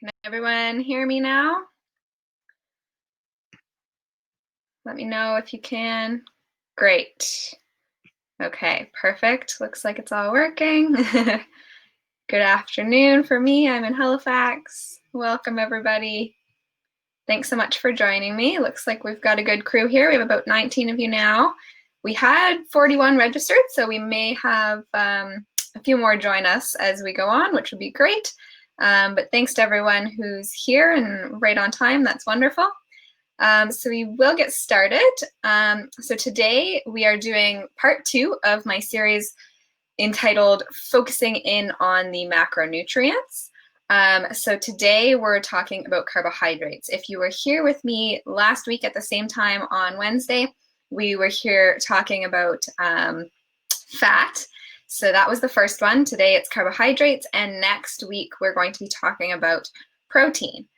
Can everyone hear me now? Let me know if you can. Great. Okay, perfect. Looks like it's all working. Good afternoon for me. I'm in Halifax. Welcome, everybody. Thanks so much for joining me. Looks like we've got a good crew here. We have about 19 of you now. We had 41 registered, so we may have a few more join us as we go on, which would be great. But thanks to everyone who's here and right on time. That's wonderful. So we will get started. So today we are doing part 2 of my series entitled Focusing in on the Macronutrients. So today we're talking about carbohydrates. If you were here with me last week at the same time on Wednesday, we were here talking about fat. So that was the first one. Today it's carbohydrates, and next week we're going to be talking about protein.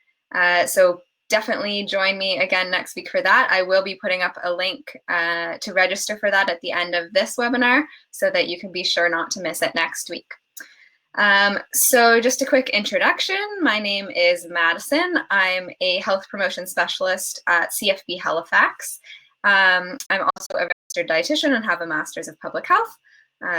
So definitely join me again next week for that. I will be putting up a link to register for that at the end of this webinar so that you can be sure not to miss it next week. So just a quick introduction. My name is Madison. I'm a health promotion specialist at CFB Halifax. I'm also a registered dietitian and have a master's of public health.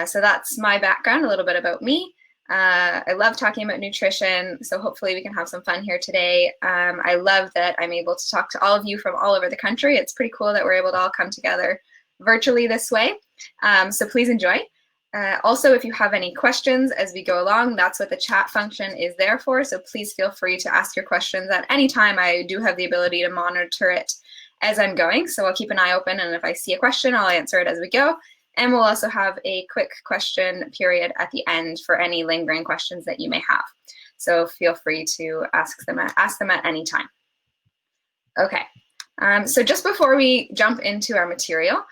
So that's my background, a little bit about me. I love talking about nutrition, so hopefully we can have some fun here today. I love that I'm able to talk to all of you from all over the country. It's pretty cool that we're able to all come together virtually this way. So please enjoy. Also, if you have any questions as we go along, that's what the chat function is there for. So please feel free to ask your questions at any time. I do have the ability to monitor it as I'm going, so I'll keep an eye open, and if I see a question, I'll answer it as we go. And we'll also have a quick question period at the end for any lingering questions that you may have. So feel free to ask them at any time. Okay, so just before we jump into our material,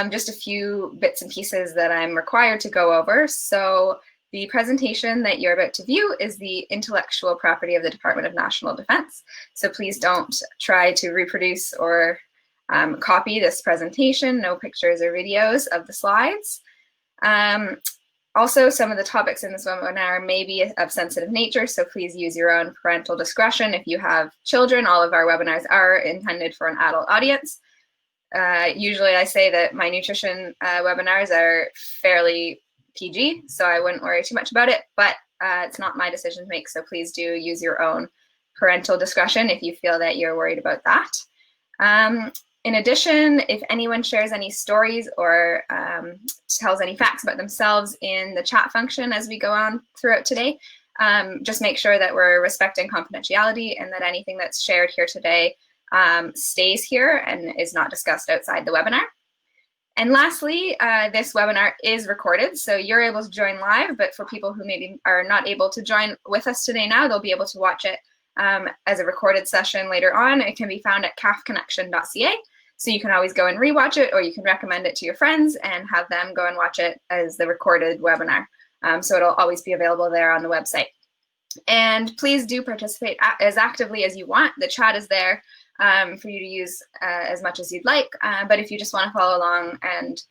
just a few bits and pieces that I'm required to go over. So the presentation that you're about to view is the intellectual property of the Department of National Defense. So please don't try to reproduce or copy this presentation, no pictures or videos of the slides. Also, some of the topics in this webinar may be of sensitive nature, so please use your own parental discretion. If you have children, all of our webinars are intended for an adult audience. Usually I say that my nutrition webinars are fairly PG, so I wouldn't worry too much about it, but it's not my decision to make, so please do use your own parental discretion if you feel that you're worried about that. In addition, if anyone shares any stories or tells any facts about themselves in the chat function as we go on throughout today, just make sure that we're respecting confidentiality and that anything that's shared here today stays here and is not discussed outside the webinar. And lastly, this webinar is recorded, so you're able to join live, but for people who maybe are not able to join with us today now, they'll be able to watch it as a recorded session later on. It can be found at cafconnection.ca, so you can always go and rewatch it, or you can recommend it to your friends and have them go and watch it as the recorded webinar. So it'll always be available there on the website. And please do participate as actively as you want. The chat is there for you to use as much as you'd like, but if you just want to follow along and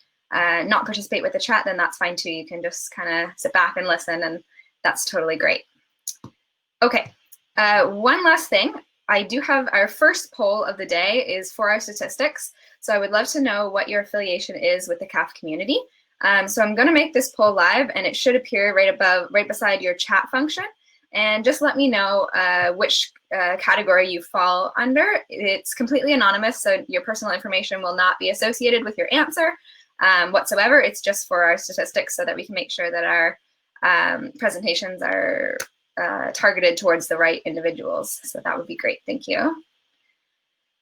not participate with the chat, then that's fine too. You can just kind of sit back and listen, and that's totally great. Okay. One last thing, I do have our first poll of the day is for our statistics. So I would love to know what your affiliation is with the CAF community. So I'm going to make this poll live, and it should appear right beside your chat function. And just let me know which category you fall under. It's completely anonymous, so your personal information will not be associated with your answer whatsoever. It's just for our statistics so that we can make sure that our presentations are targeted towards the right individuals. So that would be great. Thank you.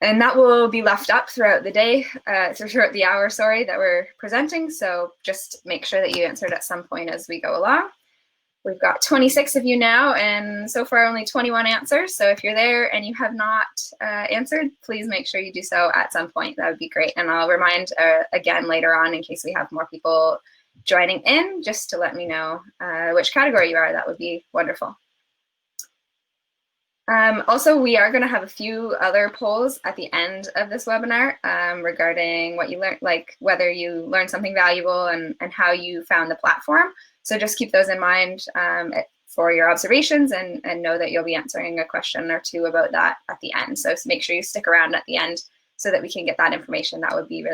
And that will be left up throughout the day, throughout the hour, sorry, that we're presenting. So just make sure that you answered at some point as we go along. We've got 26 of you now, and so far only 21 answers. So if you're there and you have not answered, please make sure you do so at some point. That would be great. And I'll remind again later on in case we have more people joining in, just to let me know which category you are. That would be wonderful. Also, we are going to have a few other polls at the end of this webinar regarding what you learned, like whether you learned something valuable and how you found the platform. So just keep those in mind. for your observations and know that you'll be answering a question or two about that at the end. So make sure you stick around at the end so that we can get that information. That would be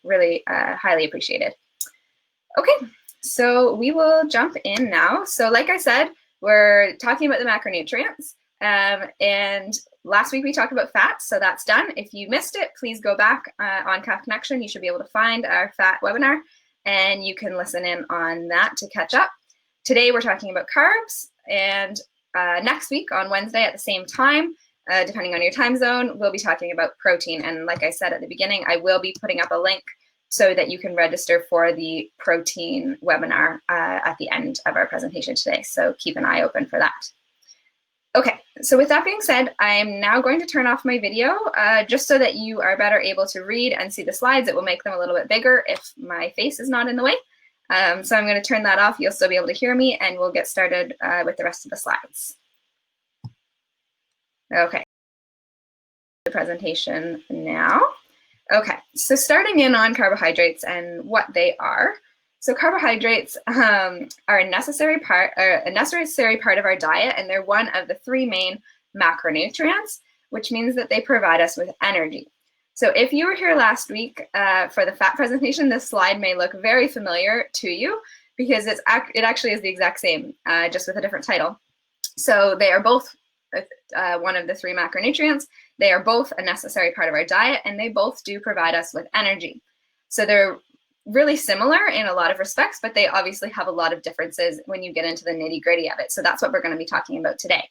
really highly appreciated. Okay, so we will jump in now. So like I said, we're talking about the macronutrients. And last week we talked about fats, so that's done. If you missed it, please go back on Calf Connection. You should be able to find our fat webinar, and you can listen in on that to catch up. Today we're talking about carbs, and next week on Wednesday at the same time, depending on your time zone, we'll be talking about protein. And like I said at the beginning, I will be putting up a link so that you can register for the protein webinar at the end of our presentation today. So keep an eye open for that. Okay, so with that being said, I'm now going to turn off my video just so that you are better able to read and see the slides. It will make them a little bit bigger if my face is not in the way. So I'm going to turn that off. You'll still be able to hear me, and we'll get started with the rest of the slides. Okay, the presentation now. Okay, so starting in on carbohydrates and what they are. So carbohydrates are a necessary part of our diet, and they're one of the three main macronutrients, which means that they provide us with energy. So if you were here last week for the fat presentation, this slide may look very familiar to you because it actually is the exact same, just with a different title. So they are both one of the three macronutrients. They are both a necessary part of our diet, and they both do provide us with energy. So they're really similar in a lot of respects, but they obviously have a lot of differences when you get into the nitty-gritty of it. So that's what we're going to be talking about today.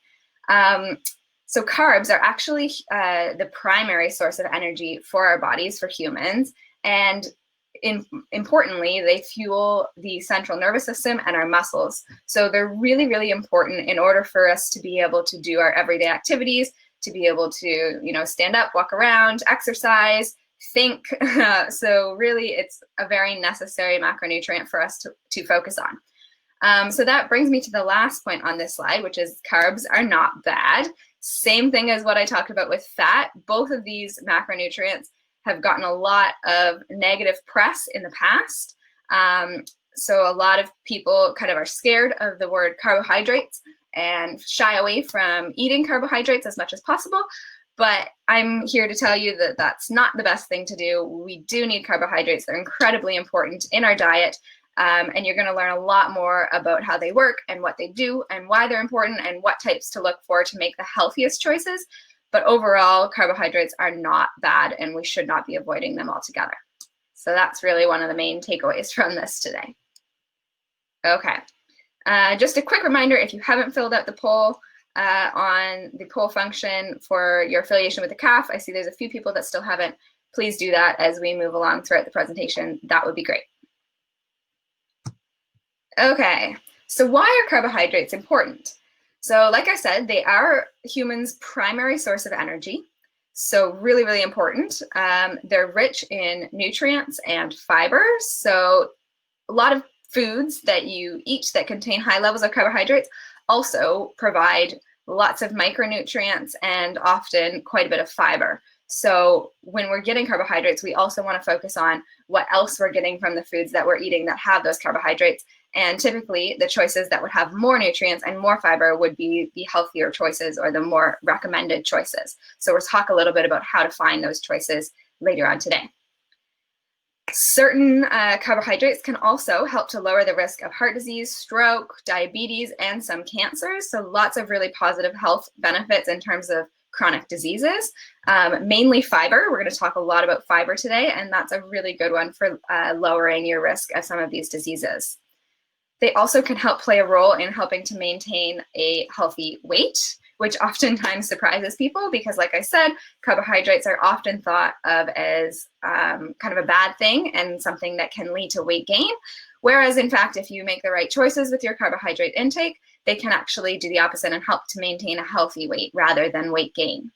So carbs are actually the primary source of energy for our bodies, for humans, and importantly, they fuel the central nervous system and our muscles. So they're really, really important in order for us to be able to do our everyday activities, to be able to, stand up, walk around, exercise, think. So really, it's a very necessary macronutrient for us to focus on. So that brings me to the last point on this slide, which is carbs are not bad. Same thing as what I talked about with fat. Both of these macronutrients have gotten a lot of negative press in the past. So a lot of people kind of are scared of the word carbohydrates and shy away from eating carbohydrates as much as possible. But I'm here to tell you that that's not the best thing to do. We do need carbohydrates. They're incredibly important in our diet. And you're going to learn a lot more about how they work and what they do and why they're important and what types to look for to make the healthiest choices. But overall, carbohydrates are not bad, and we should not be avoiding them altogether. So that's really one of the main takeaways from this today. Okay, just a quick reminder, if you haven't filled out the poll on the poll function for your affiliation with the CAF, I see there's a few people that still haven't. Please do that as we move along throughout the presentation. That would be great. Okay, so why are carbohydrates important? So like I said, they are humans' primary source of energy. So really, really important. They're rich in nutrients and fibers. So a lot of foods that you eat that contain high levels of carbohydrates also provide lots of micronutrients and often quite a bit of fiber. So when we're getting carbohydrates, we also want to focus on what else we're getting from the foods that we're eating that have those carbohydrates. And typically the choices that would have more nutrients and more fiber would be the healthier choices or the more recommended choices. So we'll talk a little bit about how to find those choices later on today. Certain carbohydrates can also help to lower the risk of heart disease, stroke, diabetes, and some cancers. So lots of really positive health benefits in terms of chronic diseases, mainly fiber. We're going to talk a lot about fiber today, and that's a really good one for lowering your risk of some of these diseases. They also can help play a role in helping to maintain a healthy weight, which oftentimes surprises people because, like I said, carbohydrates are often thought of as kind of a bad thing and something that can lead to weight gain. Whereas, in fact, if you make the right choices with your carbohydrate intake, they can actually do the opposite and help to maintain a healthy weight rather than weight gain.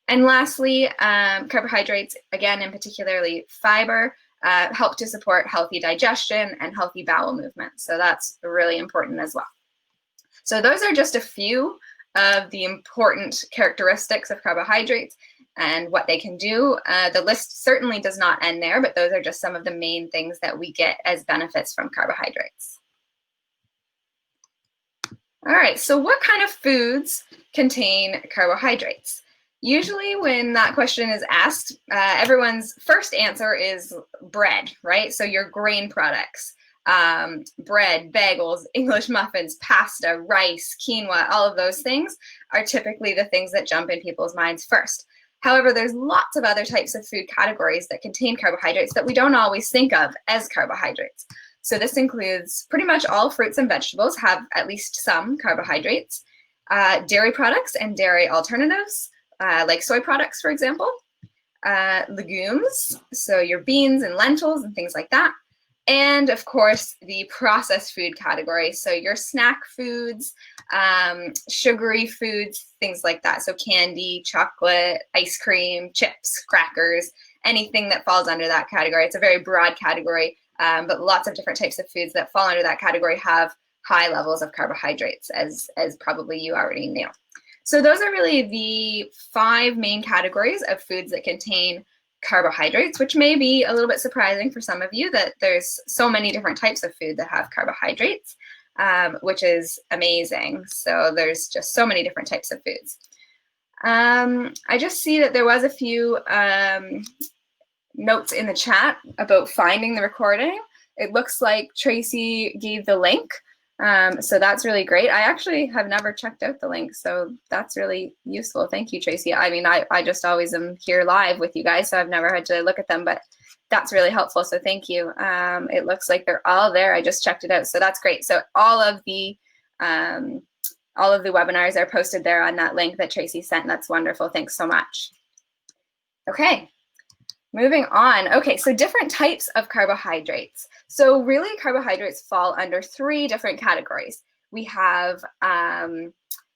And lastly, carbohydrates, again, and particularly fiber, help to support healthy digestion and healthy bowel movement. So that's really important as well. So those are just a few of the important characteristics of carbohydrates and what they can do. The list certainly does not end there, but those are just some of the main things that we get as benefits from carbohydrates. All right, so what kind of foods contain carbohydrates? Usually when that question is asked, everyone's first answer is bread, right? So your grain products, bread, bagels, English muffins, pasta, rice, quinoa, all of those things are typically the things that jump in people's minds first. However, there's lots of other types of food categories that contain carbohydrates that we don't always think of as carbohydrates. So this includes pretty much all fruits and vegetables have at least some carbohydrates, dairy products and dairy alternatives, like soy products, for example, legumes, so your beans and lentils and things like that, and of course the processed food category, so your snack foods, sugary foods, things like that, so candy, chocolate, ice cream, chips, crackers, anything that falls under that category. It's a very broad category, but lots of different types of foods that fall under that category have high levels of carbohydrates, as probably you already knew. So those are really the 5 main categories of foods that contain carbohydrates, which may be a little bit surprising for some of you that there's so many different types of food that have carbohydrates, which is amazing. So there's just so many different types of foods. I just see that there was a few notes in the chat about finding the recording. It looks like Tracy gave the link. So that's really great. I actually have never checked out the link, so that's really useful. Thank you, Tracy. I mean, I just always am here live with you guys, so I've never had to look at them, but that's really helpful, so thank you. It looks like they're all there. I just checked it out, so that's great. So all of the webinars are posted there on that link that Tracy sent. That's wonderful. Thanks so much. Okay. Moving on. Okay, so different types of carbohydrates. So really carbohydrates fall under 3 different categories. We have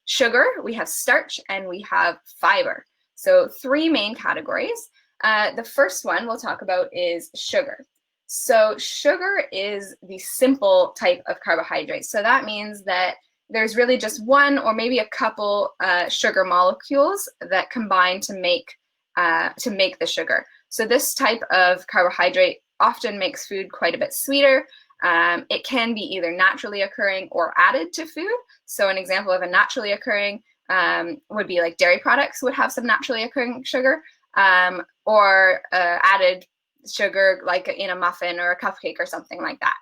sugar, we have starch, and we have fiber. So 3 main categories. The first one we'll talk about is sugar. So sugar is the simple type of carbohydrate. So that means that there's really just one or maybe a couple sugar molecules that combine to make the sugar. So this type of carbohydrate often makes food quite a bit sweeter. It can be either naturally occurring or added to food. So an example of a naturally occurring would be like dairy products would have some naturally occurring sugar, or added sugar like in a muffin or a cupcake or something like that.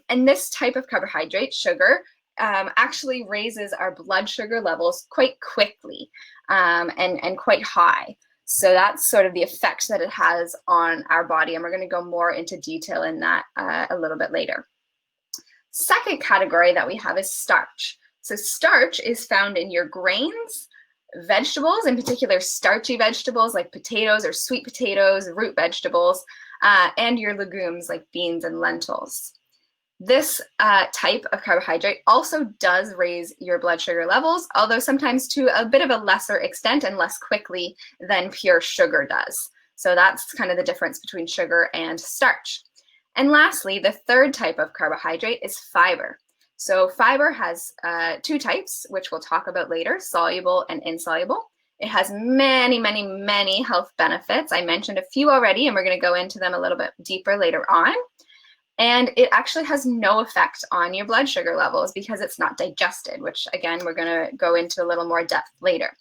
And this type of carbohydrate, sugar, actually raises our blood sugar levels quite quickly and quite high. So that's sort of the effect that it has on our body, and we're going to go more into detail in that a little bit later. Second category that we have is starch. So starch is found in your grains, vegetables, in particular starchy vegetables like potatoes or sweet potatoes, root vegetables, and your legumes like beans and lentils. This type of carbohydrate also does raise your blood sugar levels, although sometimes to a bit of a lesser extent and less quickly than pure sugar does. So that's kind of the difference between sugar and starch. And lastly, the third type of carbohydrate is fiber. So fiber has 2 types, which we'll talk about later, soluble and insoluble. It has many, many, many health benefits. I mentioned a few already, and we're going to go into them a little bit deeper later on. And it actually has no effect on your blood sugar levels because it's not digested, which again, we're going to go into a little more depth later.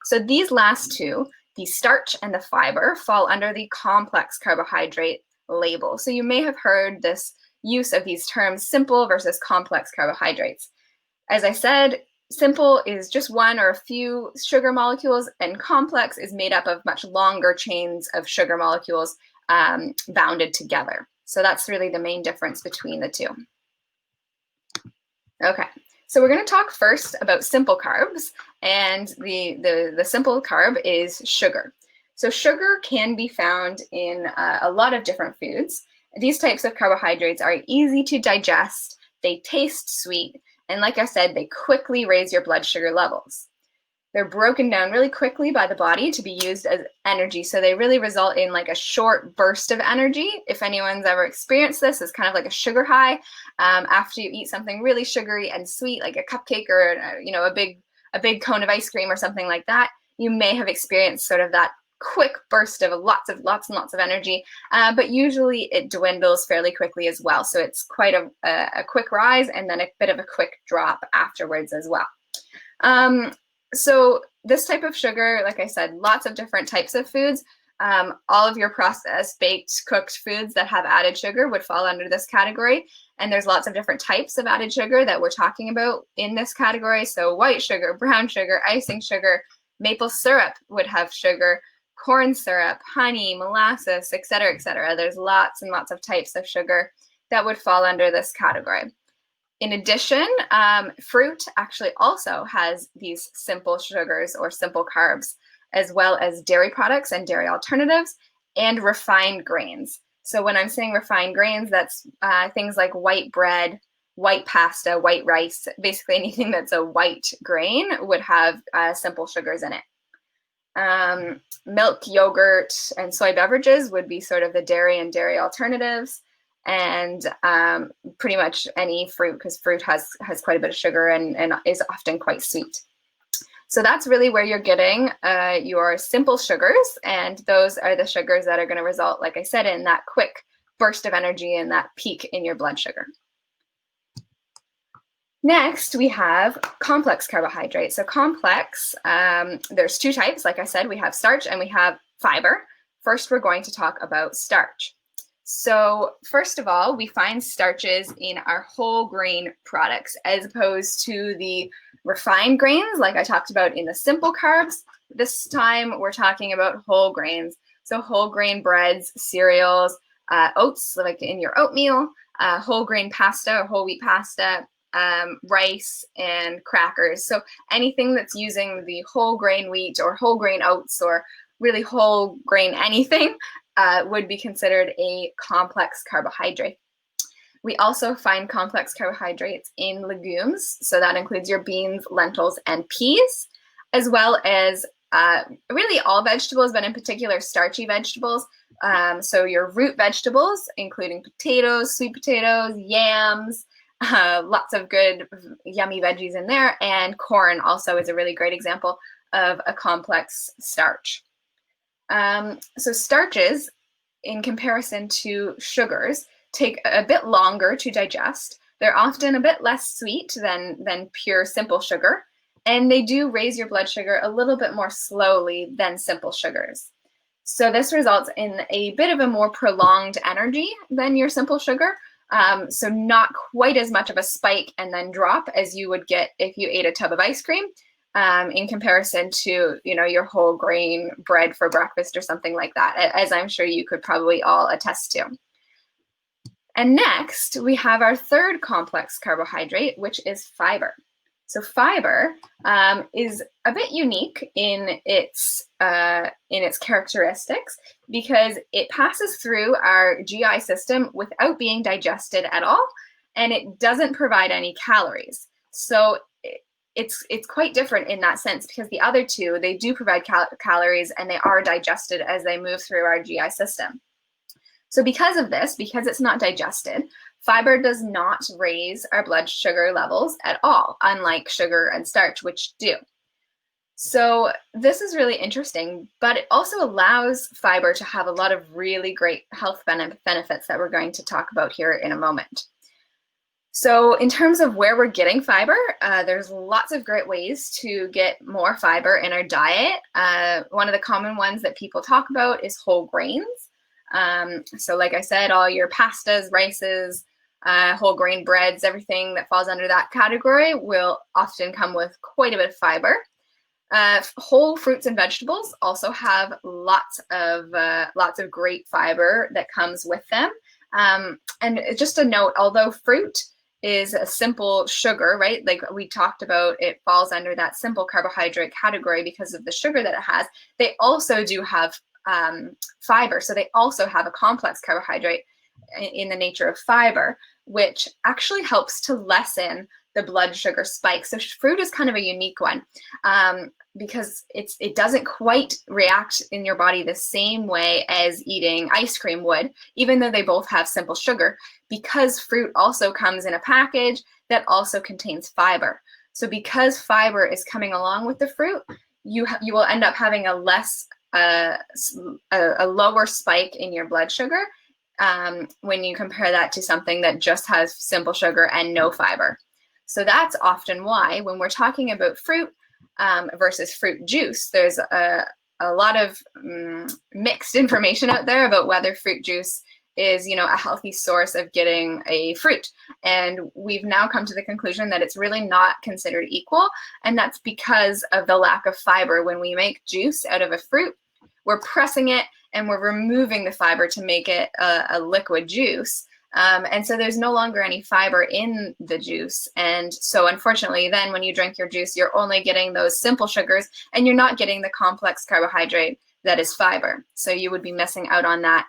So these last 2, the starch and the fiber, fall under the complex carbohydrate label. So you may have heard this use of these terms, simple versus complex carbohydrates. As I said, simple is just one or a few sugar molecules, and complex is made up of much longer chains of sugar molecules bounded together. So that's really the main difference between the 2. Okay, so we're going to talk first about simple carbs, and the simple carb is sugar. So sugar can be found in a lot of different foods. These types of carbohydrates are easy to digest, they taste sweet, and like I said, they quickly raise your blood sugar levels. They're broken down really quickly by the body to be used as energy. So they really result in like a short burst of energy. If anyone's ever experienced this, it's kind of like a sugar high. After you eat something really sugary and sweet, like a cupcake or a big cone of ice cream or something like that, you may have experienced sort of that quick burst of lots and lots of energy, but usually it dwindles fairly quickly as well. So it's quite a quick rise and then a bit of a quick drop afterwards as well. So this type of sugar, like I said, lots of different types of foods. All of your processed, baked, cooked foods that have added sugar would fall under this category. And there's lots of different types of added sugar that we're talking about in this category. So white sugar, brown sugar, icing sugar, maple syrup would have sugar, corn syrup, honey, molasses, et cetera, et cetera. There's lots and lots of types of sugar that would fall under this category. In addition, fruit actually also has these simple sugars or simple carbs, as well as dairy products and dairy alternatives and refined grains. So when I'm saying refined grains, that's things like white bread, white pasta, white rice, basically anything that's a white grain would have simple sugars in it. Milk, yogurt, and soy beverages would be sort of the dairy and dairy alternatives. And pretty much any fruit, because fruit has quite a bit of sugar and is often quite sweet. So that's really where you're getting your simple sugars, and those are the sugars that are going to result, like I said, in that quick burst of energy and that peak in your blood sugar. Next, we have complex carbohydrates. So complex, there's two types. Like I said, we have starch and we have fiber. First, we're going to talk about starch. So first of all, we find starches in our whole grain products as opposed to the refined grains like I talked about in the simple carbs. This time we're talking about whole grains. So whole grain breads, cereals, oats like in your oatmeal, whole grain pasta or whole wheat pasta, rice and crackers. So anything that's using the whole grain wheat or whole grain oats or really whole grain anything would be considered a complex carbohydrate. We also find complex carbohydrates in legumes. So that includes your beans, lentils, and peas, as well as really all vegetables, but in particular starchy vegetables. So your root vegetables, including potatoes, sweet potatoes, yams, lots of good yummy veggies in there. And corn also is a really great example of a complex starch. So starches, in comparison to sugars, take a bit longer to digest. They're often a bit less sweet than pure simple sugar, and they do raise your blood sugar a little bit more slowly than simple sugars. So this results in a bit of a more prolonged energy than your simple sugar. So not quite as much of a spike and then drop as you would get if you ate a tub of ice cream. In comparison to, your whole grain bread for breakfast or something like that, as I'm sure you could probably all attest to. And next, we have our third complex carbohydrate, which is fiber. So fiber is a bit unique in its characteristics because it passes through our GI system without being digested at all, and it doesn't provide any calories. So it's quite different in that sense because the other two, they do provide calories and they are digested as they move through our GI system. So because of this, because it's not digested, fiber does not raise our blood sugar levels at all, unlike sugar and starch, which do. So this is really interesting, but it also allows fiber to have a lot of really great health benefits that we're going to talk about here in a moment. So in terms of where we're getting fiber, there's lots of great ways to get more fiber in our diet. One of the common ones that people talk about is whole grains. So like I said, all your pastas, rices, whole grain breads, everything that falls under that category will often come with quite a bit of fiber. Whole fruits and vegetables also have lots of great fiber that comes with them. And just a note, although fruit is a simple sugar, right? Like we talked about, it falls under that simple carbohydrate category because of the sugar that it has. They also do have fiber. So they also have a complex carbohydrate in the nature of fiber, which actually helps to lessen the blood sugar spike. So fruit is kind of a unique one because it doesn't quite react in your body the same way as eating ice cream would, even though they both have simple sugar, because fruit also comes in a package that also contains fiber. So because fiber is coming along with the fruit, you will end up having a less a lower spike in your blood sugar when you compare that to something that just has simple sugar and no fiber. So that's often why when we're talking about fruit versus fruit juice, there's a lot of mixed information out there about whether fruit juice is, you know, a healthy source of getting a fruit. And we've now come to the conclusion that it's really not considered equal. And that's because of the lack of fiber. When we make juice out of a fruit, we're pressing it and we're removing the fiber to make it a liquid juice. And so there's no longer any fiber in the juice. And so unfortunately, then when you drink your juice, you're only getting those simple sugars and you're not getting the complex carbohydrate that is fiber. So you would be missing out on that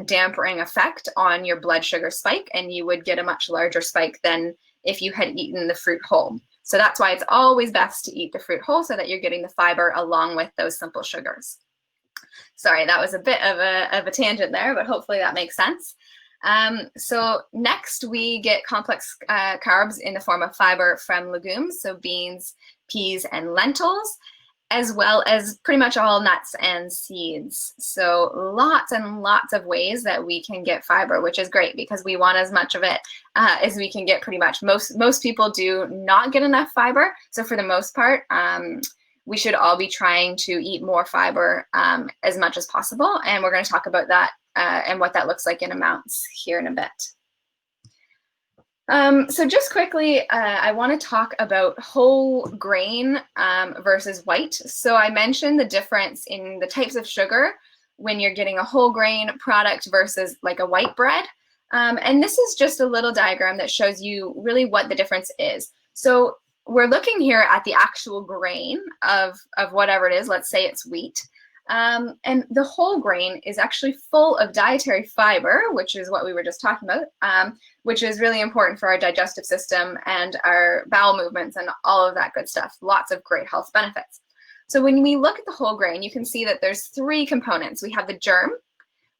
dampening effect on your blood sugar spike, and you would get a much larger spike than if you had eaten the fruit whole. So that's why it's always best to eat the fruit whole so that you're getting the fiber along with those simple sugars. Sorry, that was a bit of a tangent there, but hopefully that makes sense. So next we get complex carbs in the form of fiber from legumes, so beans, peas, and lentils, as well as pretty much all nuts and seeds. So lots and lots of ways that we can get fiber, which is great because we want as much of it as we can get pretty much. Most people do not get enough fiber. So for the most part, we should all be trying to eat more fiber as much as possible. And we're going to talk about that and what that looks like in amounts here in a bit. So just quickly, I want to talk about whole grain versus white. So I mentioned the difference in the types of sugar when you're getting a whole grain product versus like a white bread. And this is just a little diagram that shows you really what the difference is. So we're looking here at the actual grain of whatever it is. Let's say it's wheat. And the whole grain is actually full of dietary fiber, which is what we were just talking about, which is really important for our digestive system and our bowel movements and all of that good stuff. Lots of great health benefits. So when we look at the whole grain, you can see that there's three components. We have the germ,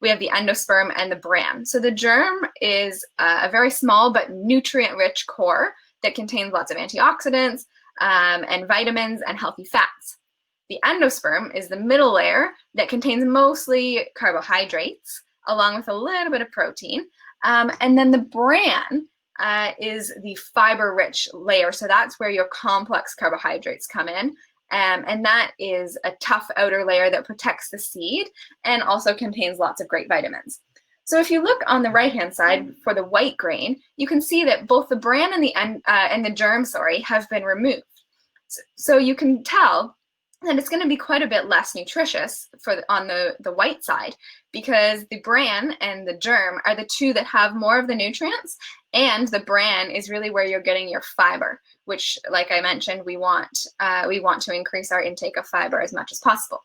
we have the endosperm, and the bran. So the germ is a very small but nutrient-rich core that contains lots of antioxidants and vitamins and healthy fats. The endosperm is the middle layer that contains mostly carbohydrates, along with a little bit of protein. And then the bran is the fiber-rich layer. So that's where your complex carbohydrates come in. And that is a tough outer layer that protects the seed and also contains lots of great vitamins. So if you look on the right-hand side for the white grain, you can see that both the bran and the germ, have been removed. So you can tell that it's going to be quite a bit less nutritious on the white side, because the bran and the germ are the two that have more of the nutrients, and the bran is really where you're getting your fiber, which, like I mentioned, we want to increase our intake of fiber as much as possible.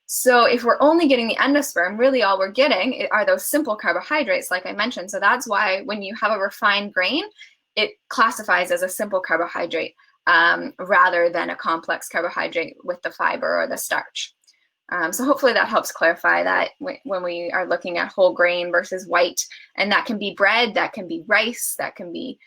So if we're only getting the endosperm, really all we're getting are those simple carbohydrates, like I mentioned. So that's why when you have a refined grain, it classifies as a simple carbohydrate rather than a complex carbohydrate with the fiber or the starch. So hopefully that helps clarify that when we are looking at whole grain versus white. And that can be bread, that can be rice, that can be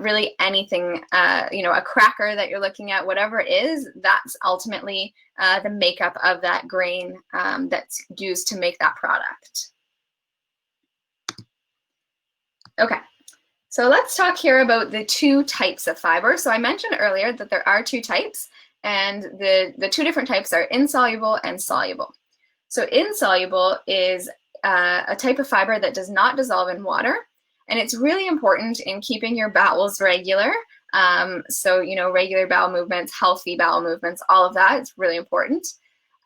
really anything, a cracker that you're looking at, whatever it is, that's ultimately the makeup of that grain that's used to make that product. Okay. So let's talk here about the two types of fiber. So I mentioned earlier that there are two types, and the two different types are insoluble and soluble. So insoluble is a type of fiber that does not dissolve in water, and it's really important in keeping your bowels regular. So, regular bowel movements, healthy bowel movements, all of that is really important.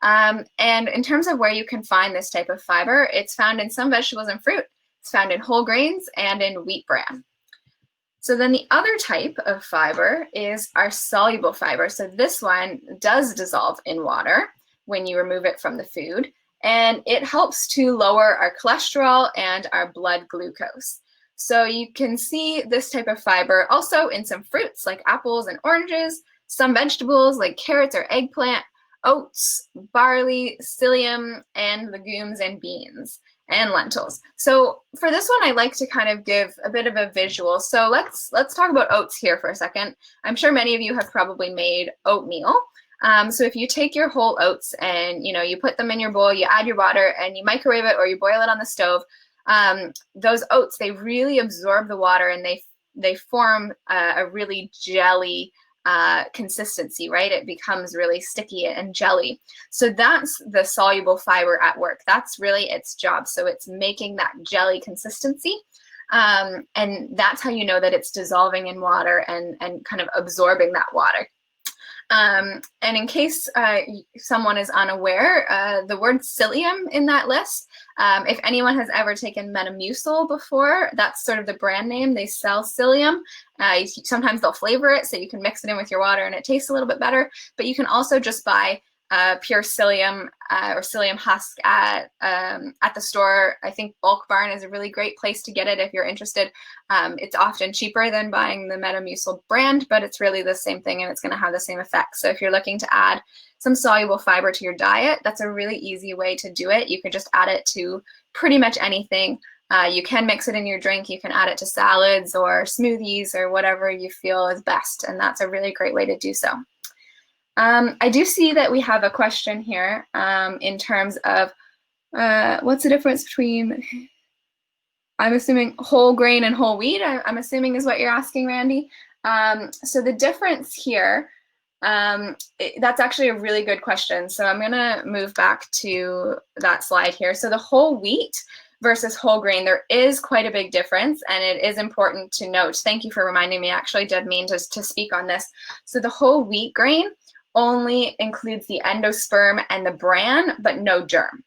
And in terms of where you can find this type of fiber, it's found in some vegetables and fruit. It's found in whole grains and in wheat bran. So then the other type of fiber is our soluble fiber. So this one does dissolve in water when you remove it from the food, and it helps to lower our cholesterol and our blood glucose. So you can see this type of fiber also in some fruits like apples and oranges, some vegetables like carrots or eggplant, oats, barley, psyllium, and legumes and beans, and lentils. So for this one, I like to kind of give a bit of a visual. So let's talk about oats here for a second. I'm sure many of you have probably made oatmeal. So if you take your whole oats and you put them in your bowl, you add your water and you microwave it or you boil it on the stove, those oats, they really absorb the water and they form a really jelly consistency, right? It becomes really sticky and jelly. So that's the soluble fiber at work. That's really its job. So it's making that jelly consistency. And that's how you know that it's dissolving in water and kind of absorbing that water. And in case someone is unaware, the word psyllium in that list, if anyone has ever taken Metamucil before, that's sort of the brand name. They sell psyllium. Sometimes they'll flavor it so you can mix it in with your water and it tastes a little bit better. But you can also just buy pure psyllium or psyllium husk at the store. I think Bulk Barn is a really great place to get it if you're interested. It's often cheaper than buying the Metamucil brand, but it's really the same thing and it's going to have the same effect. So if you're looking to add some soluble fiber to your diet, that's a really easy way to do it. You can just add it to pretty much anything. You can mix it in your drink. You can add it to salads or smoothies or whatever you feel is best, and that's a really great way to do so. I do see that we have a question here in terms of what's the difference between, I'm assuming, whole grain and whole wheat, I'm assuming is what you're asking, Randy. So the difference here, that's actually a really good question. So I'm going to move back to that slide here. So the whole wheat versus whole grain, there is quite a big difference, and it is important to note. Thank you for reminding me. I actually did mean to speak on this. So the whole wheat grain only includes the endosperm and the bran, but no germ.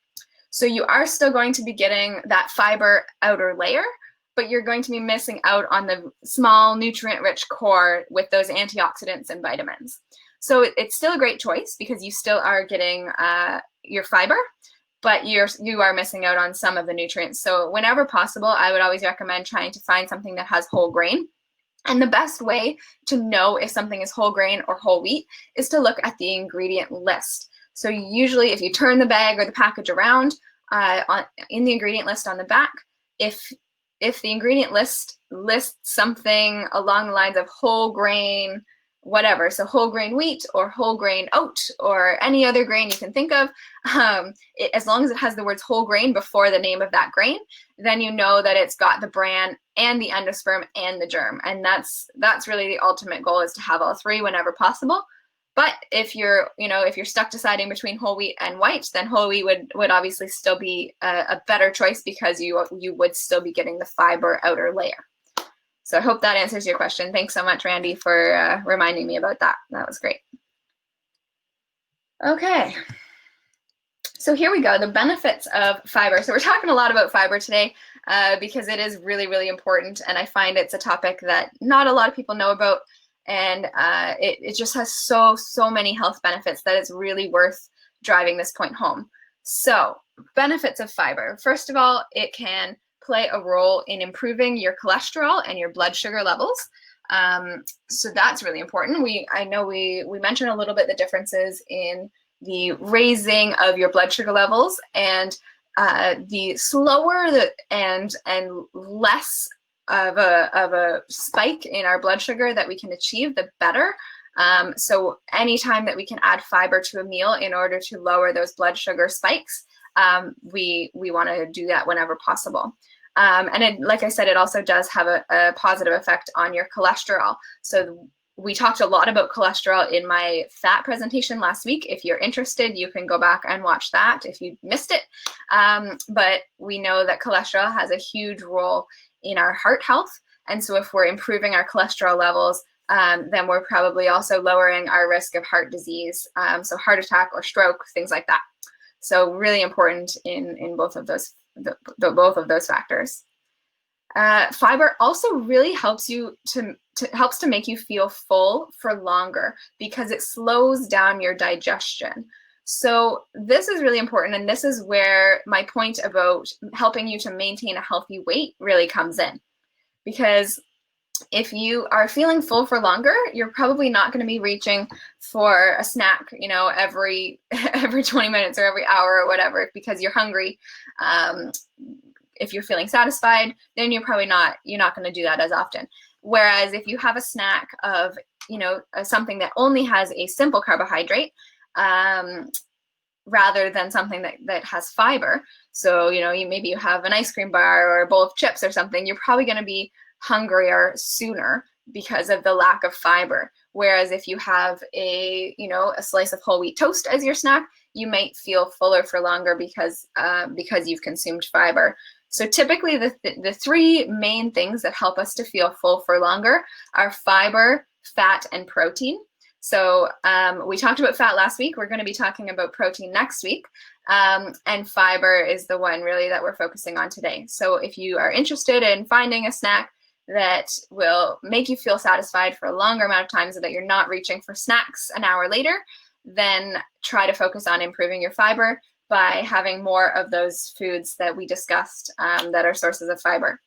So you are still going to be getting that fiber outer layer, but you're going to be missing out on the small nutrient-rich core with those antioxidants and vitamins. So it's still a great choice because you still are getting your fiber, but you are missing out on some of the nutrients. So whenever possible, I would always recommend trying to find something that has whole grain. And the best way to know if something is whole grain or whole wheat is to look at the ingredient list. So usually if you turn the bag or the package around in the ingredient list on the back, if the ingredient list lists something along the lines of whole grain, whatever, so whole grain wheat or whole grain oat or any other grain you can think of, as long as it has the words whole grain before the name of that grain, then you know that it's got the bran and the endosperm and the germ. And that's really the ultimate goal, is to have all three whenever possible. But if you're stuck deciding between whole wheat and white, then whole wheat would obviously still be a better choice because you would still be getting the fiber outer layer. So I hope that answers your question. Thanks so much, Randy, for reminding me about that. That was great. Okay. So here we go, the benefits of fiber. So we're talking a lot about fiber today because it is really, really important. And I find it's a topic that not a lot of people know about. And it just has so many health benefits that it's really worth driving this point home. So benefits of fiber. First of all, it can play a role in improving your cholesterol and your blood sugar levels. So that's really important. I know we mentioned a little bit the differences in the raising of your blood sugar levels, and the slower and less of a spike in our blood sugar that we can achieve, the better. So anytime that we can add fiber to a meal in order to lower those blood sugar spikes, we want to do that whenever possible. And like I said, it also does have a positive effect on your cholesterol. So we talked a lot about cholesterol in my fat presentation last week. If you're interested, you can go back and watch that if you missed it. But we know that cholesterol has a huge role in our heart health. And so if we're improving our cholesterol levels, then we're probably also lowering our risk of heart disease, so heart attack or stroke, things like that. So really important in both of those factors. Fiber also really helps you helps to make you feel full for longer because it slows down your digestion. So this is really important, and this is where my point about helping you to maintain a healthy weight really comes in. Because if you are feeling full for longer, you're probably not going to be reaching for a snack, every 20 minutes or every hour or whatever, because you're hungry. If you're feeling satisfied, then you're not going to do that as often. Whereas if you have a snack of something that only has a simple carbohydrate, rather than something that has fiber. So, maybe you have an ice cream bar or a bowl of chips or something, you're probably going to be hungrier sooner because of the lack of fiber. Whereas if you have a slice of whole wheat toast as your snack, you might feel fuller for longer because you've consumed fiber. So typically the three main things that help us to feel full for longer are fiber, fat, and protein. So we talked about fat last week. We're going to be talking about protein next week. And fiber is the one really that we're focusing on today. So if you are interested in finding a snack that will make you feel satisfied for a longer amount of time so that you're not reaching for snacks an hour later, then try to focus on improving your fiber by having more of those foods that we discussed that are sources of fiber.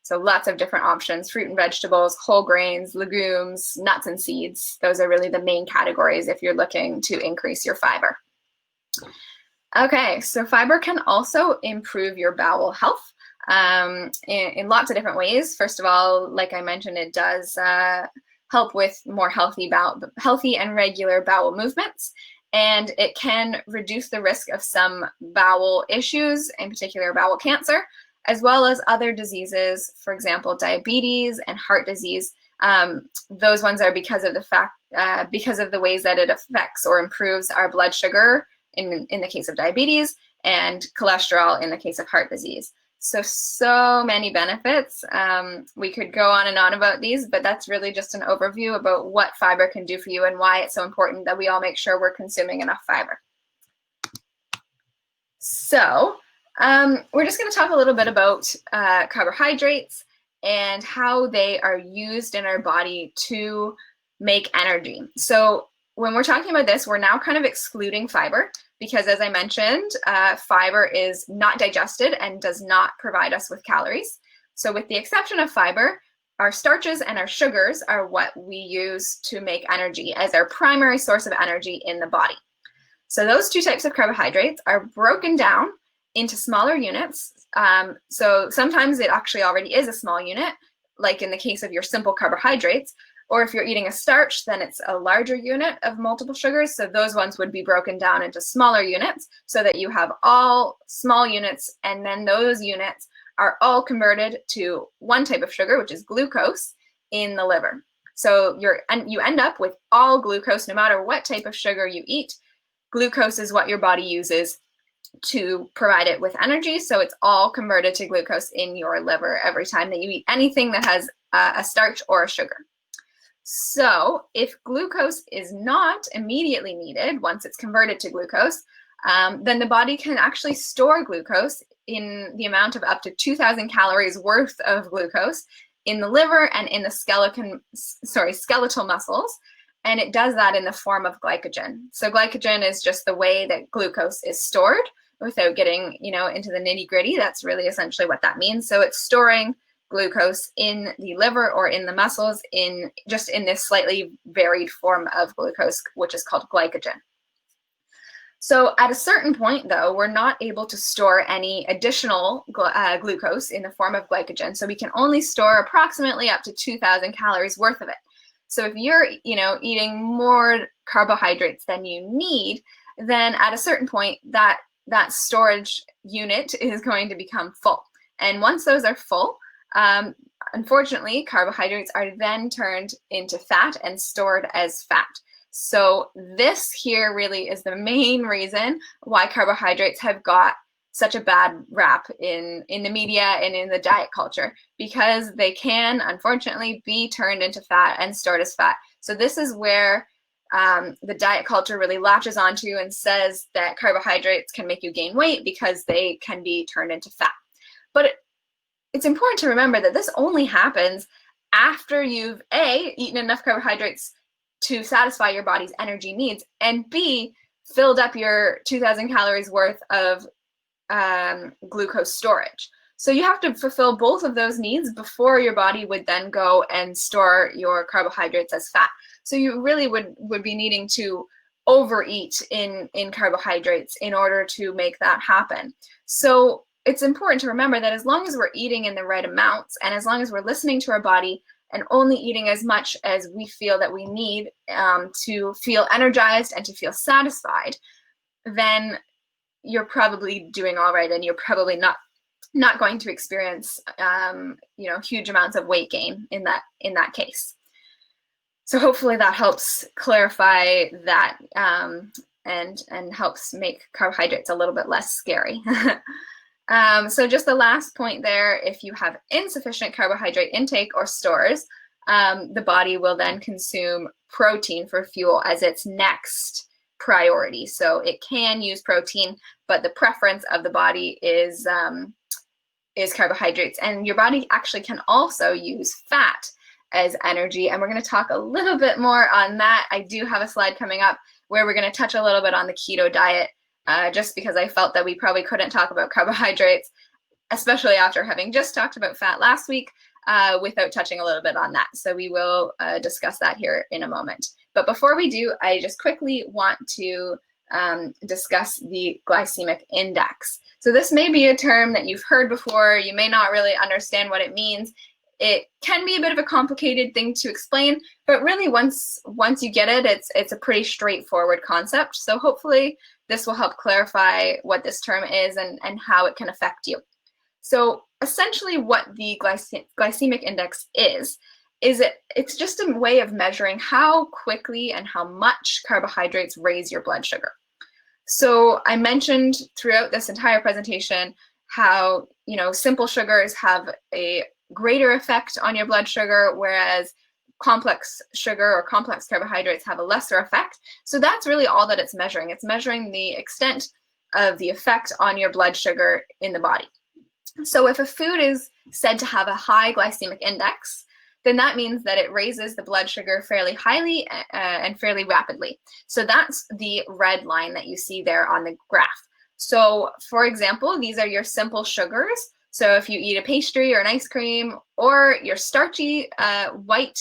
So lots of different options: fruit and vegetables, whole grains, legumes, nuts and seeds. Those are really the main categories if you're looking to increase your fiber. Okay, so fiber can also improve your bowel health in lots of different ways. First of all, like I mentioned, it does help with more healthy and regular bowel movements, and it can reduce the risk of some bowel issues, in particular bowel cancer, as well as other diseases, for example, diabetes and heart disease. Those ones are because of the ways that it affects or improves our blood sugar in the case of diabetes, and cholesterol in the case of heart disease. So many benefits. We could go on and on about these, but that's really just an overview about what fiber can do for you and why it's so important that we all make sure we're consuming enough fiber. So we're just going to talk a little bit about carbohydrates and how they are used in our body to make energy. So when we're talking about this, we're now kind of excluding fiber because, as I mentioned, fiber is not digested and does not provide us with calories. So with the exception of fiber, our starches and our sugars are what we use to make energy as our primary source of energy in the body. So those two types of carbohydrates are broken down into smaller units. So sometimes it actually already is a small unit, like in the case of your simple carbohydrates. Or if you're eating a starch, then it's a larger unit of multiple sugars. So those ones would be broken down into smaller units so that you have all small units, and then those units are all converted to one type of sugar, which is glucose, in the liver. So you end up with all glucose no matter what type of sugar you eat. Glucose is what your body uses to provide it with energy. So it's all converted to glucose in your liver every time that you eat anything that has a starch or a sugar. So if glucose is not immediately needed once it's converted to glucose, then the body can actually store glucose in the amount of up to 2,000 calories worth of glucose in the liver and in the skeletal muscles. And it does that in the form of glycogen. So glycogen is just the way that glucose is stored without getting, into the nitty-gritty. That's really essentially what that means. So it's storing glucose in the liver or in the muscles in this slightly varied form of glucose, which is called glycogen. So at a certain point, though, we're not able to store any additional glucose in the form of glycogen. So we can only store approximately up to 2,000 calories worth of it. So if you're, eating more carbohydrates than you need, then at a certain point, that storage unit is going to become full. And once those are full, unfortunately, carbohydrates are then turned into fat and stored as fat. So this here really is the main reason why carbohydrates have got such a bad rap in the media and in the diet culture, because they can unfortunately be turned into fat and stored as fat. So this is where the diet culture really latches onto and says that carbohydrates can make you gain weight because they can be turned into fat. But it's important to remember that this only happens after you've A, eaten enough carbohydrates to satisfy your body's energy needs, and B, filled up your 2,000 calories worth of glucose storage. So you have to fulfill both of those needs before your body would then go and store your carbohydrates as fat. So you really would be needing to overeat in carbohydrates in order to make that happen. So it's important to remember that as long as we're eating in the right amounts, and as long as we're listening to our body and only eating as much as we feel that we need to feel energized and to feel satisfied, then you're probably doing all right, and you're probably not going to experience huge amounts of weight gain in that case. So hopefully that helps clarify that and helps make carbohydrates a little bit less scary. So just the last point there, if you have insufficient carbohydrate intake or stores, the body will then consume protein for fuel as its next priority. So it can use protein, but the preference of the body is carbohydrates. And your body actually can also use fat as energy. And we're going to talk a little bit more on that. I do have a slide coming up where we're going to touch a little bit on the keto diet, just because I felt that we probably couldn't talk about carbohydrates, especially after having just talked about fat last week, without touching a little bit on that. So we will discuss that here in a moment. But before we do, I just quickly want to discuss the glycemic index. So this may be a term that you've heard before. You may not really understand what it means. It can be a bit of a complicated thing to explain, but really once you get it, it's a pretty straightforward concept. So hopefully this will help clarify what this term is and how it can affect you. So essentially what the glycemic index is it's just a way of measuring how quickly and how much carbohydrates raise your blood sugar. So I mentioned throughout this entire presentation how, simple sugars have a greater effect on your blood sugar, whereas complex sugar or complex carbohydrates have a lesser effect. So that's really all that it's measuring. It's measuring the extent of the effect on your blood sugar in the body. So if a food is said to have a high glycemic index, then that means that it raises the blood sugar fairly highly and fairly rapidly. So that's the red line that you see there on the graph. So for example, these are your simple sugars. So if you eat a pastry or an ice cream, or your starchy white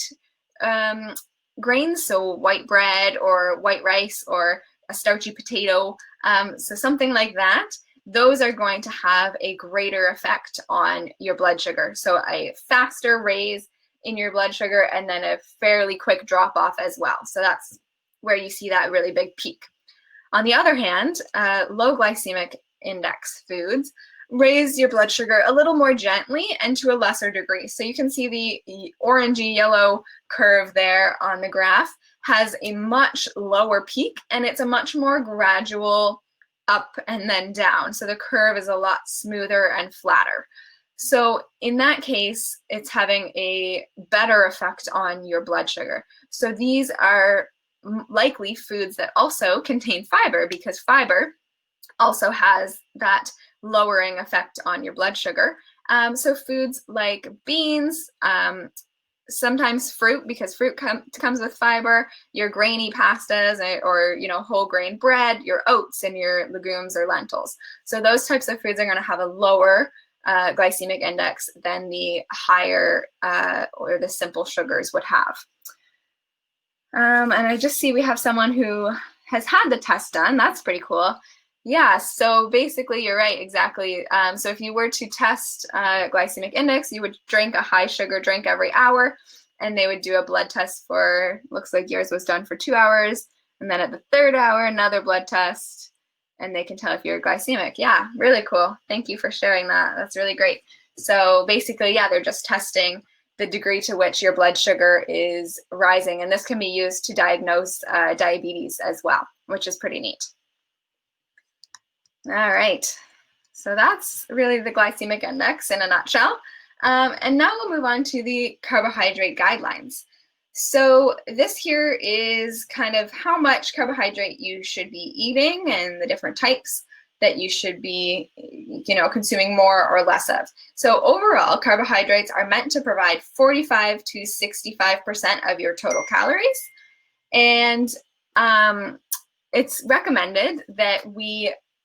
grains, so white bread or white rice or a starchy potato, so something like that, those are going to have a greater effect on your blood sugar. So a faster raise in your blood sugar and then a fairly quick drop off as well. So that's where you see that really big peak. On the other hand, low glycemic index foods raise your blood sugar a little more gently and to a lesser degree. So you can see the orangey yellow curve there on the graph has a much lower peak, and it's a much more gradual up and then down. So the curve is a lot smoother and flatter. So in that case, it's having a better effect on your blood sugar. So these are likely foods that also contain fiber, because fiber also has that lowering effect on your blood sugar. So foods like beans, sometimes fruit, because fruit comes with fiber, your grainy pastas or whole grain bread, your oats and your legumes or lentils. So those types of foods are going to have a lower glycemic index than the higher or the simple sugars would have. And I just see we have someone who has had the test done. That's pretty cool. Yeah, so basically you're right, exactly. So if you were to test glycemic index, you would drink a high sugar drink every hour, and they would do a blood test for, looks like yours was done for 2 hours, and then at the 3rd hour, another blood test, and they can tell if you're glycemic. Yeah, really cool. Thank you for sharing that. That's really great. So basically, yeah, they're just testing the degree to which your blood sugar is rising, and this can be used to diagnose diabetes as well, which is pretty neat. All right, so that's really the glycemic index in a nutshell. And now we'll move on to the carbohydrate guidelines. So this here is kind of how much carbohydrate you should be eating and the different types that you should be, consuming more or less of. So overall, carbohydrates are meant to provide 45 to 65% of your total calories. And it's recommended that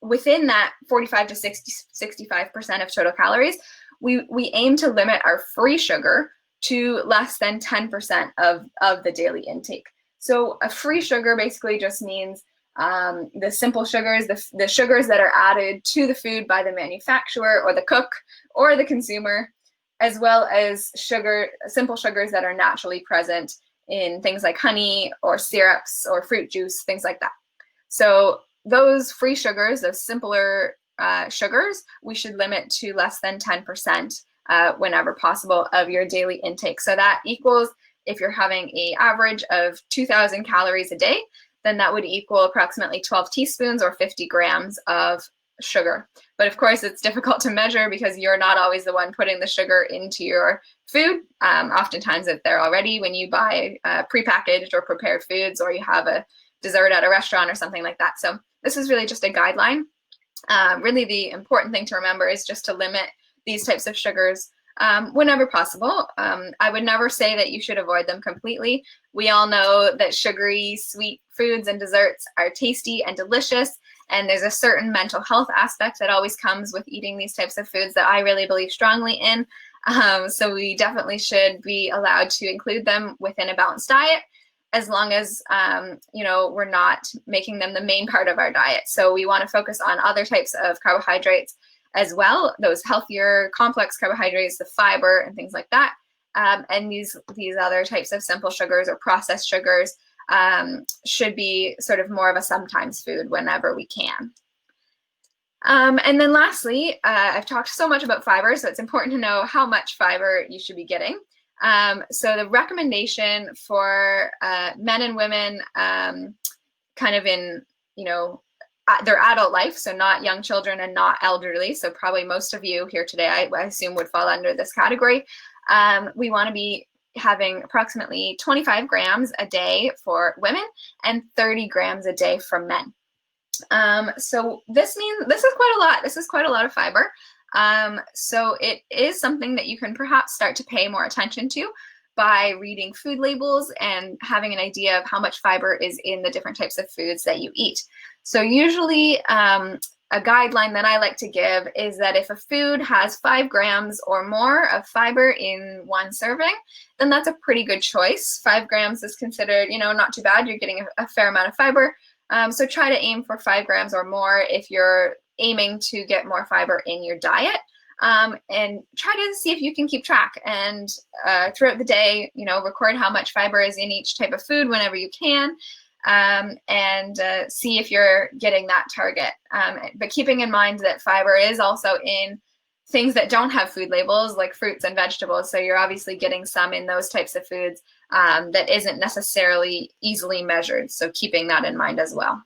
within that 45 to 65% of total calories, we aim to limit our free sugar to less than 10% of the daily intake. So a free sugar basically just means the simple sugars, the sugars that are added to the food by the manufacturer or the cook or the consumer, as well as simple sugars that are naturally present in things like honey or syrups or fruit juice, things like that. So those free sugars, those simpler sugars, we should limit to less than 10% whenever possible of your daily intake. So that equals, if you're having an average of 2,000 calories a day, then that would equal approximately 12 teaspoons or 50 grams of sugar. But of course, it's difficult to measure because you're not always the one putting the sugar into your food. Oftentimes it's there already when you buy prepackaged or prepared foods, or you have a dessert at a restaurant or something like that. So this is really just a guideline. Really the important thing to remember is just to limit these types of sugars whenever possible. I would never say that you should avoid them completely. We all know that sugary, sweet foods and desserts are tasty and delicious, and there's a certain mental health aspect that always comes with eating these types of foods that I really believe strongly in. So we definitely should be allowed to include them within a balanced diet, as long as we're not making them the main part of our diet. So we want to focus on other types of carbohydrates as well, those healthier complex carbohydrates, the fiber and things like that. And these other types of simple sugars or processed sugars should be sort of more of a sometimes food whenever we can. And then lastly, I've talked so much about fiber, so it's important to know how much fiber you should be getting. So the recommendation for men and women kind of in, their adult life, so not young children and not elderly, so probably most of you here today, I assume, would fall under this category. We want to be having approximately 25 grams a day for women and 30 grams a day for men. So this means this is quite a lot. This is quite a lot of fiber. So it is something that you can perhaps start to pay more attention to by reading food labels and having an idea of how much fiber is in the different types of foods that you eat. So usually a guideline that I like to give is that if a food has 5 grams or more of fiber in one serving, then that's a pretty good choice. 5 grams is considered, not too bad. You're getting a fair amount of fiber. So try to aim for 5 grams or more if you're aiming to get more fiber in your diet. And try to see if you can keep track and throughout the day, record how much fiber is in each type of food whenever you can, and see if you're getting that target. But keeping in mind that fiber is also in things that don't have food labels, like fruits and vegetables. So you're obviously getting some in those types of foods that isn't necessarily easily measured. So keeping that in mind as well.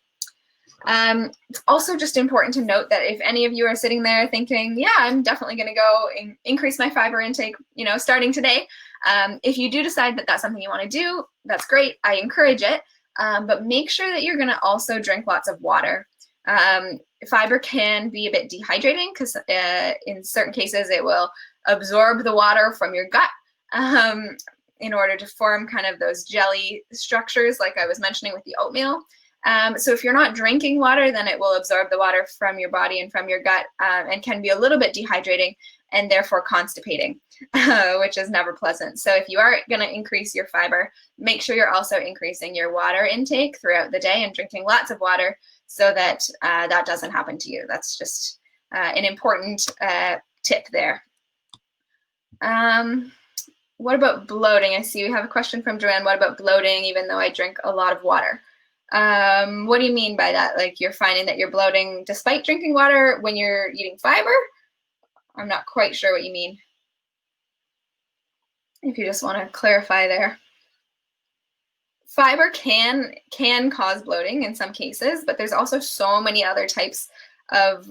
It's also just important to note that if any of you are sitting there thinking, yeah, I'm definitely going to go and increase my fiber intake, starting today. If you do decide that that's something you want to do, that's great. I encourage it. But make sure that you're going to also drink lots of water. Fiber can be a bit dehydrating because in certain cases it will absorb the water from your gut in order to form kind of those jelly structures like I was mentioning with the oatmeal. So if you're not drinking water, then it will absorb the water from your body and from your gut and can be a little bit dehydrating and therefore constipating, which is never pleasant. So if you are going to increase your fiber, make sure you're also increasing your water intake throughout the day and drinking lots of water so that that doesn't happen to you. That's just an important tip there. What about bloating? I see we have a question from Joanne. What about bloating even though I drink a lot of water? What do you mean by that? Like you're finding that you're bloating despite drinking water when you're eating fiber? I'm not quite sure what you mean. If you just want to clarify there. Fiber can cause bloating in some cases, but there's also so many other types of,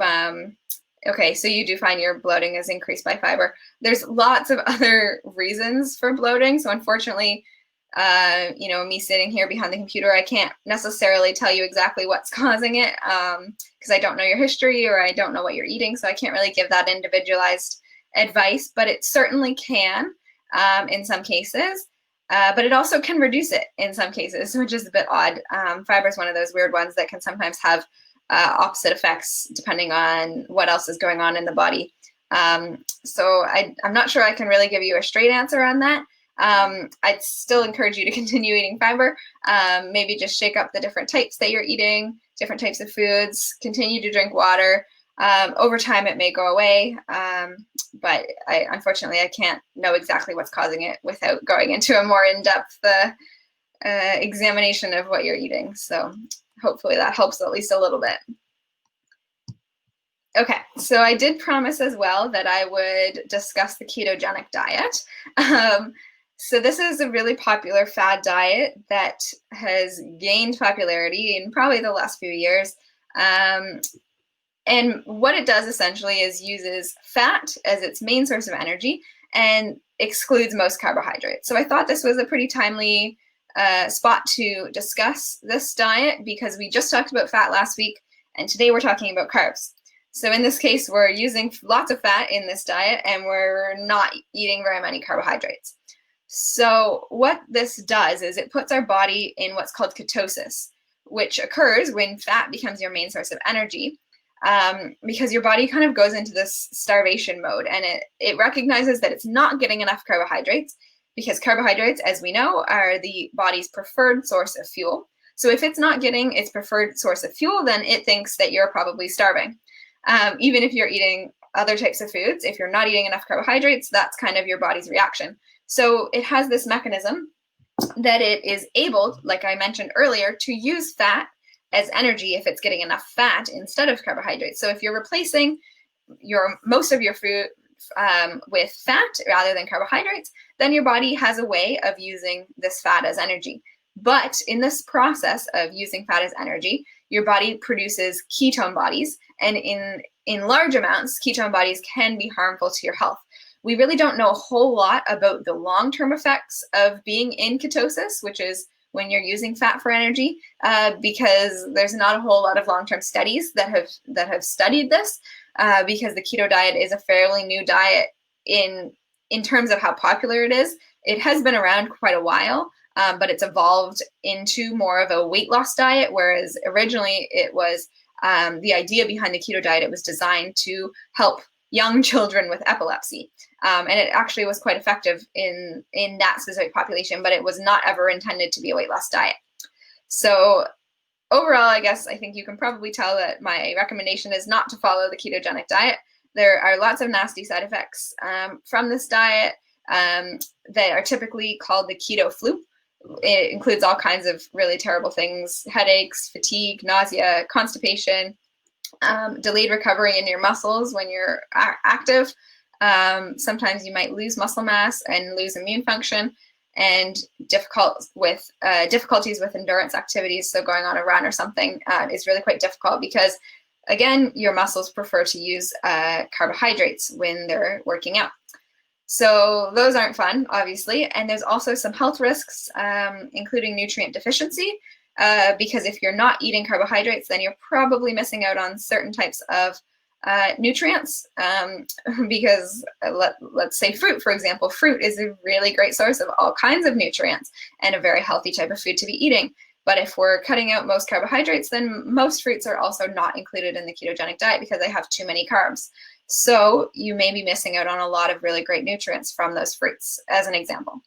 okay, so you do find your bloating is increased by fiber. There's lots of other reasons for bloating. So unfortunately, me sitting here behind the computer, I can't necessarily tell you exactly what's causing it because I don't know your history or I don't know what you're eating. So I can't really give that individualized advice, but it certainly can in some cases. But it also can reduce it in some cases, which is a bit odd. Fiber is one of those weird ones that can sometimes have opposite effects depending on what else is going on in the body. So I'm not sure I can really give you a straight answer on that. I'd still encourage you to continue eating fiber. Maybe just shake up the different types that you're eating. different types of foods, continue to drink water. Over time, it may go away, but unfortunately, I can't know exactly what's causing it without going into a more in-depth examination of what you're eating. So hopefully that helps at least a little bit. Okay, so I did promise as well that I would discuss the ketogenic diet. So this is a really popular fad diet that has gained popularity in probably the last few years. And what it does essentially is uses fat as its main source of energy and excludes most carbohydrates. So I thought this was a pretty timely spot to discuss this diet because we just talked about fat last week, and today we're talking about carbs. So in this case, we're using lots of fat in this diet, and we're not eating very many carbohydrates. So what this does is it puts our body in what's called ketosis, which occurs when fat becomes your main source of energy. Because your body kind of goes into this starvation mode, and it recognizes that it's not getting enough carbohydrates, because carbohydrates, as we know, are the body's preferred source of fuel. So if it's not getting its preferred source of fuel, then it thinks that you're probably starving. Even if you're eating other types of foods, if you're not eating enough carbohydrates, that's kind of your body's reaction. So it has this mechanism that it is able, like I mentioned earlier, to use fat as energy if it's getting enough fat instead of carbohydrates. So if you're replacing most of your food with fat rather than carbohydrates, then your body has a way of using this fat as energy. But in this process of using fat as energy, your body produces ketone bodies, and in large amounts, ketone bodies can be harmful to your health. We really don't know a whole lot about the long-term effects of being in ketosis, which is when you're using fat for energy, because there's not a whole lot of long-term studies that have studied this, because the keto diet is a fairly new diet in terms of how popular it is. It has been around quite a while, but it's evolved into more of a weight loss diet, whereas originally it was the idea behind the keto diet, it was designed to help young children with epilepsy. And it actually was quite effective in that specific population, but it was not ever intended to be a weight loss diet. So overall, I think you can probably tell that my recommendation is not to follow the ketogenic diet. There are lots of nasty side effects from this diet that are typically called the keto flu. It includes all kinds of really terrible things: headaches, fatigue, nausea, constipation, delayed recovery in your muscles when you're active. Sometimes you might lose muscle mass and lose immune function, and difficulties with endurance activities. So going on a run or something is really quite difficult because, again, your muscles prefer to use carbohydrates when they're working out. So those aren't fun, obviously. And there's also some health risks, including nutrient deficiency, because if you're not eating carbohydrates, then you're probably missing out on certain types of nutrients, because let's say fruit, for example. Fruit is a really great source of all kinds of nutrients and a very healthy type of food to be eating. But if we're cutting out most carbohydrates, then most fruits are also not included in the ketogenic diet because they have too many carbs. So you may be missing out on a lot of really great nutrients from those fruits, as an example.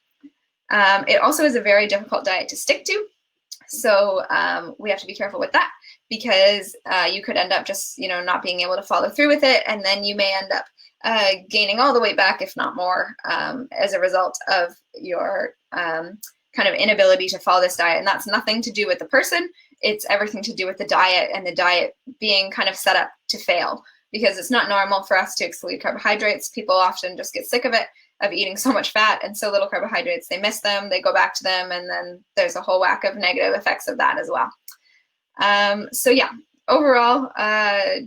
It also is a very difficult diet to stick to. So we have to be careful with that, because you could end up just, not being able to follow through with it. And then you may end up gaining all the weight back, if not more, as a result of your kind of inability to follow this diet. And that's nothing to do with the person. It's everything to do with the diet, and the diet being kind of set up to fail, because it's not normal for us to exclude carbohydrates. People often just get sick of it, of eating so much fat and so little carbohydrates. They miss them, they go back to them, and then there's a whole whack of negative effects of that as well. So yeah, overall,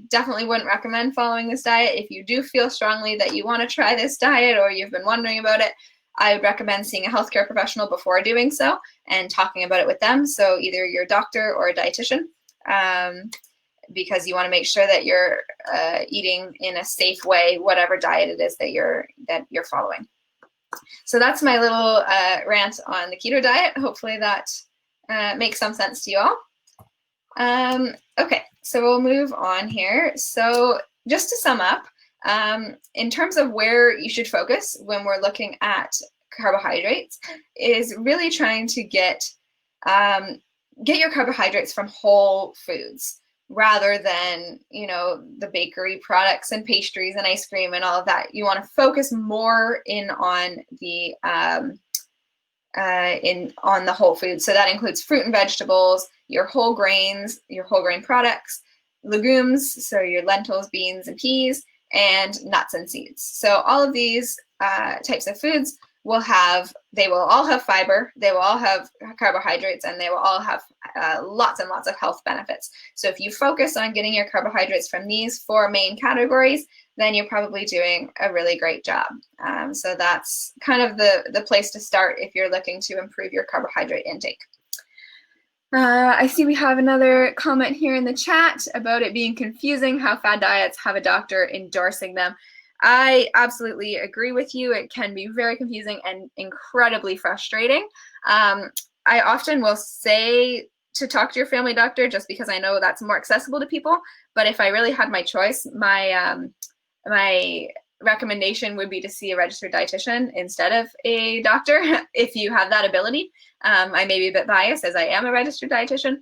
definitely wouldn't recommend following this diet. If you do feel strongly that you want to try this diet, or you've been wondering about it, I would recommend seeing a healthcare professional before doing so and talking about it with them. So either your doctor or a dietitian, because you want to make sure that you're eating in a safe way, whatever diet it is that you're following. So that's my little rant on the keto diet. Hopefully that makes some sense to you all. Okay, so we'll move on here. So just to sum up, in terms of where you should focus when we're looking at carbohydrates, is really trying to get get your carbohydrates from whole foods rather than, you know, the bakery products and pastries and ice cream and all of that. You want to focus more in on the on the whole foods. So that includes fruit and vegetables, your whole grains, your whole grain products, legumes, so your lentils, beans, and peas, and nuts and seeds. So all of these types of foods they will all have fiber, they will all have carbohydrates, and they will all have lots and lots of health benefits. So if you focus on getting your carbohydrates from these 4 main categories, then you're probably doing a really great job. So that's kind of the place to start if you're looking to improve your carbohydrate intake. I see we have another comment here in the chat about it being confusing how fad diets have a doctor endorsing them. I absolutely agree with you. It can be very confusing and incredibly frustrating. I often will say to talk to your family doctor just because I know that's more accessible to people. But if I really had my choice, my recommendation would be to see a registered dietitian instead of a doctor if you have that ability. I may be a bit biased as I am a registered dietitian,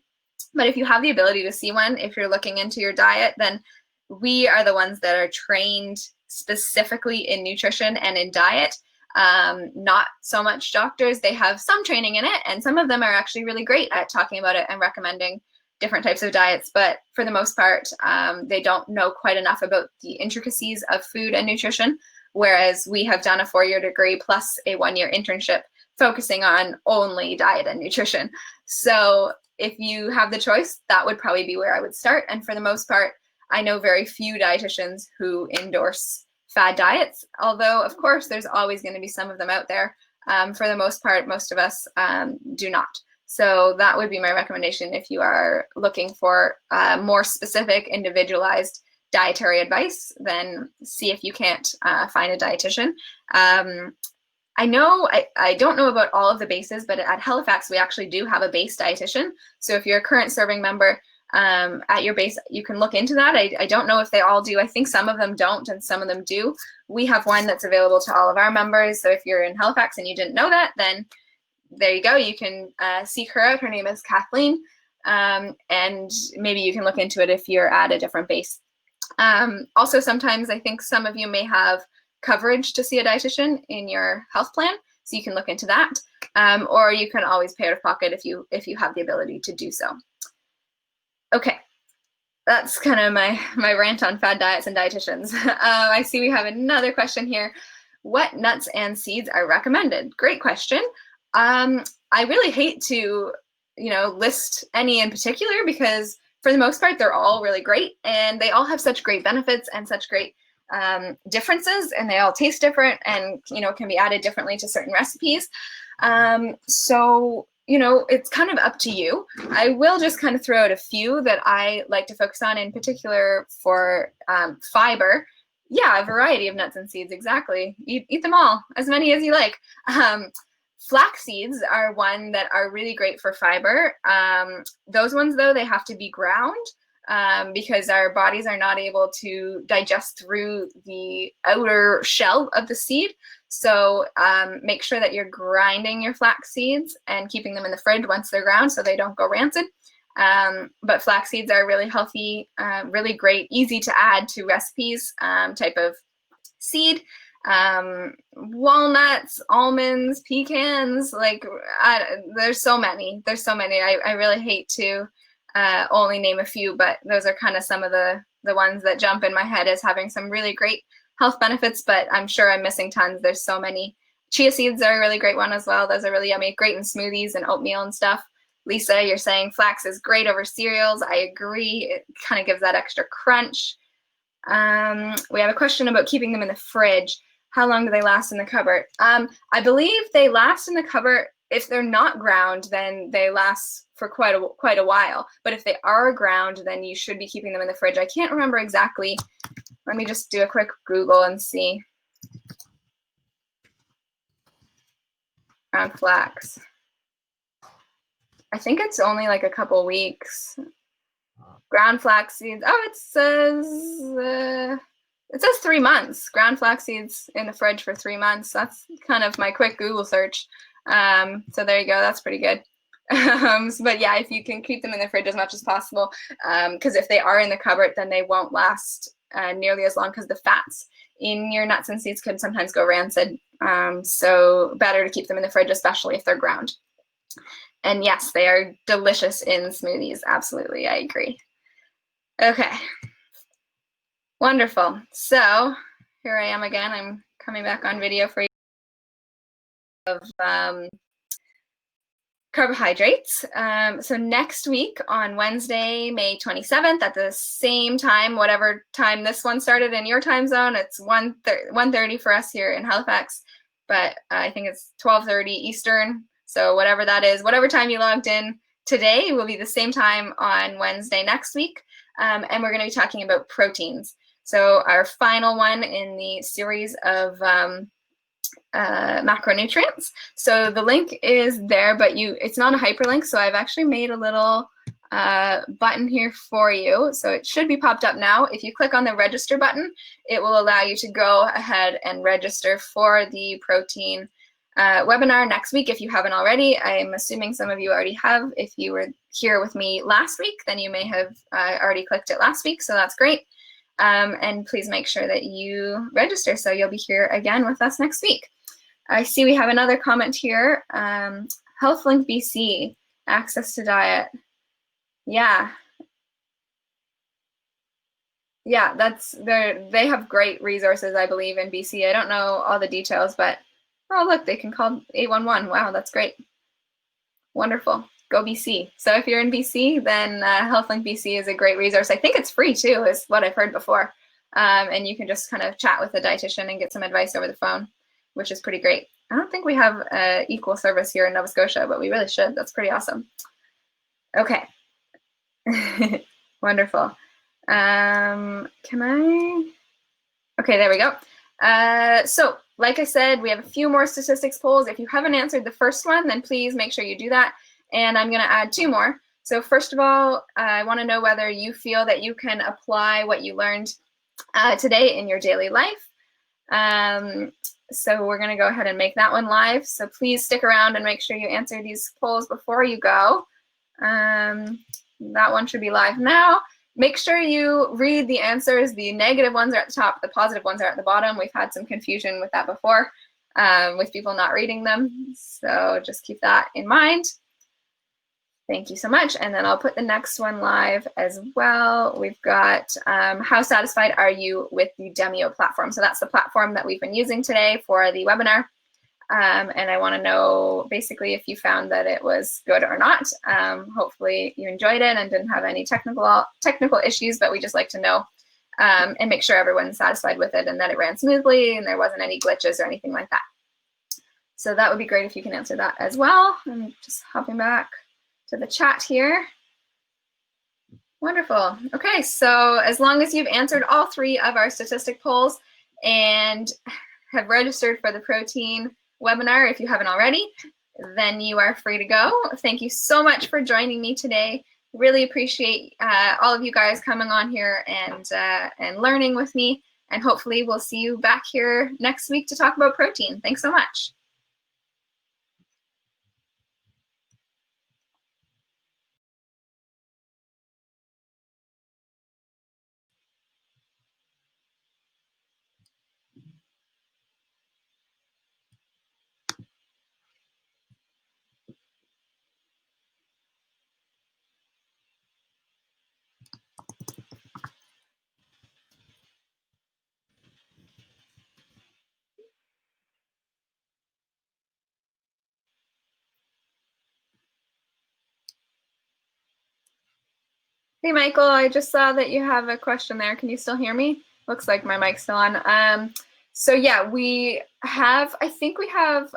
but if you have the ability to see one, if you're looking into your diet, then we are the ones that are trained specifically in nutrition and in diet. Not so much doctors. They have some training in it, and some of them are actually really great at talking about it and recommending different types of diets, but for the most part, they don't know quite enough about the intricacies of food and nutrition, whereas we have done a 4-year degree plus a 1-year internship focusing on only diet and nutrition. So if you have the choice, that would probably be where I would start. And for the most part, I know very few dietitians who endorse fad diets, although of course there's always going to be some of them out there. For the most part, most of us do not. So that would be my recommendation if you are looking for more specific, individualized dietary advice, then see if you can't find a dietitian. I don't know about all of the bases, but at Halifax, we actually do have a base dietitian. So if you're a current serving member at your base, you can look into that. I don't know if they all do. I think some of them don't and some of them do. We have one that's available to all of our members. So if you're in Halifax and you didn't know that, then there you go. You can seek her out. Her name is Kathleen. And maybe you can look into it if you're at a different base. Also, sometimes I think some of you may have coverage to see a dietitian in your health plan, so you can look into that. Or you can always pay out of pocket if you have the ability to do so. Okay, that's kind of my rant on fad diets and dietitians. I see we have another question here. What nuts and seeds are recommended? Great question. I really hate to, list any in particular because for the most part, they're all really great and they all have such great benefits and such great differences, and they all taste different and, can be added differently to certain recipes. So, it's kind of up to you. I will just kind of throw out a few that I like to focus on in particular for fiber. Yeah, a variety of nuts and seeds, exactly. Eat them all, as many as you like. Flax seeds are one that are really great for fiber. Those ones, though, they have to be ground because our bodies are not able to digest through the outer shell of the seed. So make sure that you're grinding your flax seeds and keeping them in the fridge once they're ground so they don't go rancid. But flax seeds are really healthy, really great, easy to add to recipes type of seed. Walnuts, almonds, pecans, there's so many. I really hate to only name a few, but those are kind of some of the ones that jump in my head as having some really great health benefits, but I'm sure I'm missing tons. There's so many. Chia seeds are a really great one as well. Those are really yummy, great in smoothies and oatmeal and stuff. Lisa, you're saying flax is great over cereals. I agree. It kind of gives that extra crunch. We have a question about keeping them in the fridge. How long do they last in the cupboard? I believe they last in the cupboard. If they're not ground, then they last for quite a while. But if they are ground, then you should be keeping them in the fridge. I can't remember exactly. Let me just do a quick Google and see. Ground flax. I think it's only like a couple weeks. Ground flax seeds. Oh, it says 3 months. Ground flax seeds in the fridge for 3 months. That's kind of my quick Google search. So there you go. That's pretty good. But yeah, if you can keep them in the fridge as much as possible, because if they are in the cupboard, then they won't last nearly as long, because the fats in your nuts and seeds can sometimes go rancid. So better to keep them in the fridge, especially if they're ground. And yes, they are delicious in smoothies. Absolutely, I agree. Okay, wonderful. So here I am again. I'm coming back on video for you of carbohydrates. So next week on Wednesday, May 27th, at the same time, whatever time this one started in your time zone, it's 1:30 for us here in Halifax, but I think it's 12:30 Eastern. So whatever that is, whatever time you logged in today will be the same time on Wednesday next week. And we're going to be talking about proteins. So our final one in the series of macronutrients. So the link is there, but it's not a hyperlink. So I've actually made a little button here for you. So it should be popped up now. If you click on the register button, it will allow you to go ahead and register for the protein webinar next week if you haven't already. I'm assuming some of you already have. If you were here with me last week, then you may have already clicked it last week, so that's great. And please make sure that you register so you'll be here again with us next week. I see we have another comment here. HealthLink BC, access to diet. Yeah. Yeah, they have great resources, I believe, in BC. I don't know all the details, but oh, look, they can call 811. Wow, that's great. Wonderful. Go BC. So if you're in BC, then HealthLink BC is a great resource. I think it's free too, is what I've heard before. And you can just kind of chat with a dietitian and get some advice over the phone, which is pretty great. I don't think we have equal service here in Nova Scotia, but we really should. That's pretty awesome. Okay. Wonderful. Can I? Okay, there we go. So like I said, we have a few more statistics polls. If you haven't answered the first one, then please make sure you do that. And I'm going to add 2 more. So first of all, I want to know whether you feel that you can apply what you learned today in your daily life. So we're going to go ahead and make that one live. So please stick around and make sure you answer these polls before you go. That one should be live now. Make sure you read the answers. The negative ones are at the top, the positive ones are at the bottom. We've had some confusion with that before, with people not reading them. So just keep that in mind. Thank you so much. And then I'll put the next one live as well. We've got how satisfied are you with the Demio platform? So that's the platform that we've been using today for the webinar. And I want to know basically if you found that it was good or not. Hopefully you enjoyed it and didn't have any technical issues, but we just like to know and make sure everyone's satisfied with it and that it ran smoothly and there wasn't any glitches or anything like that. So that would be great if you can answer that as well. I'm just hopping back to the chat here. Wonderful. Okay, so as long as you've answered all 3 of our statistic polls and have registered for the protein webinar, if you haven't already, then you are free to go. Thank you so much for joining me today. Really appreciate all of you guys coming on here and learning with me. And hopefully we'll see you back here next week to talk about protein. Thanks so much. Hey, Michael, I just saw that you have a question there. Can you still hear me? Looks like my mic's still on. So yeah, I think we have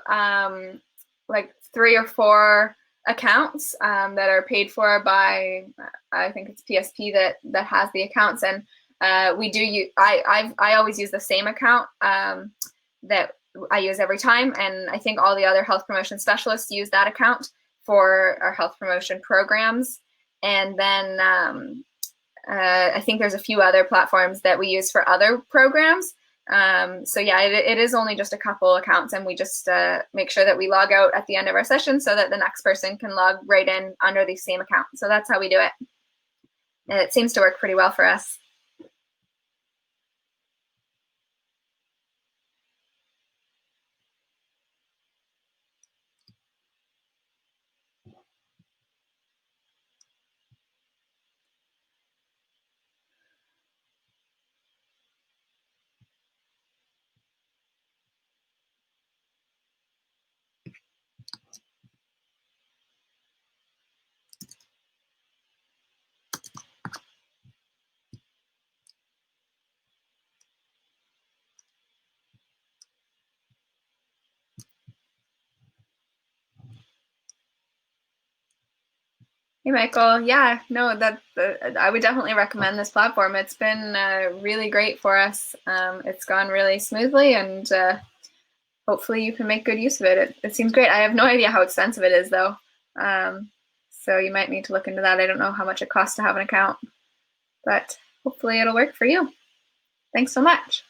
like 3 or 4 accounts that are paid for by, I think it's PSP that has the accounts, and we do use, I always use the same account that I use every time, and I think all the other health promotion specialists use that account for our health promotion programs. And then I think there's a few other platforms that we use for other programs, So yeah, it is only just a couple accounts, and we just make sure that we log out at the end of our session so that the next person can log right in under the same account. So that's how we do it. And it seems to work pretty well for us. Hey, Michael. Yeah, no, I would definitely recommend this platform. It's been really great for us. It's gone really smoothly, and hopefully you can make good use of it. It seems great. I have no idea how expensive it is, though. So you might need to look into that. I don't know how much it costs to have an account, but hopefully it'll work for you. Thanks so much.